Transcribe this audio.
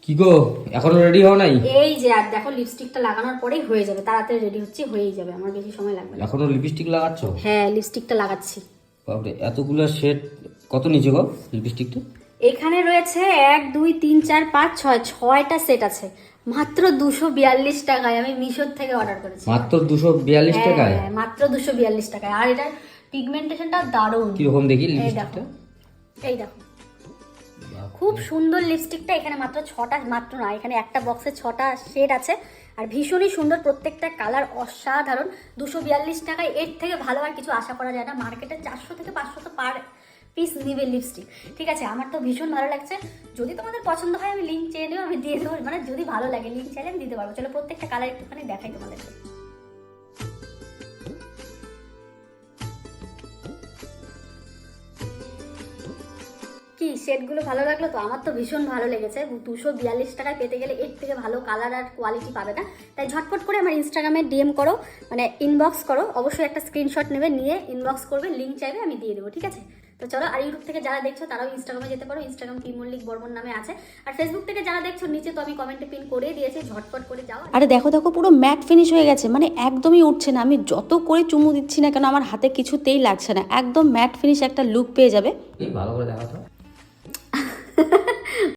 কি গো, এখনো রেডি হও নাই? এই যে আর দেখো লিপস্টিকটা লাগানোর পরেই হয়ে যাবে, তাড়াতাড়ি রেডি হচ্ছে, হয়েই যাবে, আমার বেশি সময় লাগবে না। এখনো লিপস্টিক লাগাচ্ছ? হ্যাঁ লিপস্টিকটা লাগাচ্ছি। বাপরে, এতগুলো শেড কত নিচে গো লিপস্টিকটা? এখানে রয়েছে 1 2 3 4 5 6 6টা সেট আছে, মাত্র 242 টাকায়। আমি মিশোর থেকে অর্ডার করেছি। মাত্র 242 টাকায়? হ্যাঁ মাত্র 242 টাকায়। আর এটার পিগমেন্টেশনটা দারুণ। কিরকম দেখি এই দেখো, লিপস্টিকটা? এই দেখো, খুব সুন্দর লিপস্টিকটা। এখানে মাত্র 6টা, মাত্র না, এখানে একটা বক্সে 6টা শেড আছে আর ভীষণই সুন্দর, প্রত্যেকটা কালার অসাধারণ। 242 টাকায় এর থেকে ভালো আর কিছু আশা করা যায় না। মার্কেটে 400 থেকে 500 তো পার পিস নিবে লিপস্টিক, ঠিক আছে। আমার তো ভীষণ ভালো লাগছে। যদি তোমাদের পছন্দ হয় আমি লিঙ্ক চেয়ে নেব, আমি দিয়ে দেবো, মানে যদি ভালো লাগে লিঙ্ক চাইলে আমি দিতে পারবো। চলো প্রত্যেকটা কালার একটুখানি দেখাই তোমাদেরকে। কি শেডগুলো ভালো লাগলো তো? আমার তো ভীষণ ভালো লেগেছে। 242 টাকায় পেতে গেলে এর থেকে ভালো কালার আর কোয়ালিটি পাবে না। তাই ঝটপট করে আমার ইনস্টাগ্রামে ডিএম করো, মানে ইনবক্স করো, অবশ্যই একটা স্ক্রিনশট নেবে, নিয়ে ইনবক্স করবে, লিঙ্ক চাইবে, আমি দিয়ে দেবো, ঠিক আছে। তো চলো, আর ইউটিউব থেকে যারা দেখছো তারাও ইনস্টাগ্রামে যেতে পারো, ইনস্টাগ্রাম পি মল্লিক বর্মন নামে আছে। আর ফেসবুক থেকে যারা দেখছো নিচে তো আমি কমেন্টে পিন করে দিয়েছি, ঝটপট করে যাও। আরে দেখো দেখো, পুরো ম্যাট ফিনিশ হয়ে গেছে, মানে একদমই উঠছে না। আমি যত করে চুমু দিচ্ছি না কেন আমার হাতে কিছুতেই লাগছে না, একদম ম্যাট ফিনিশ একটা লুক পেয়ে যাবে। এই ভালো করে দেখাতো।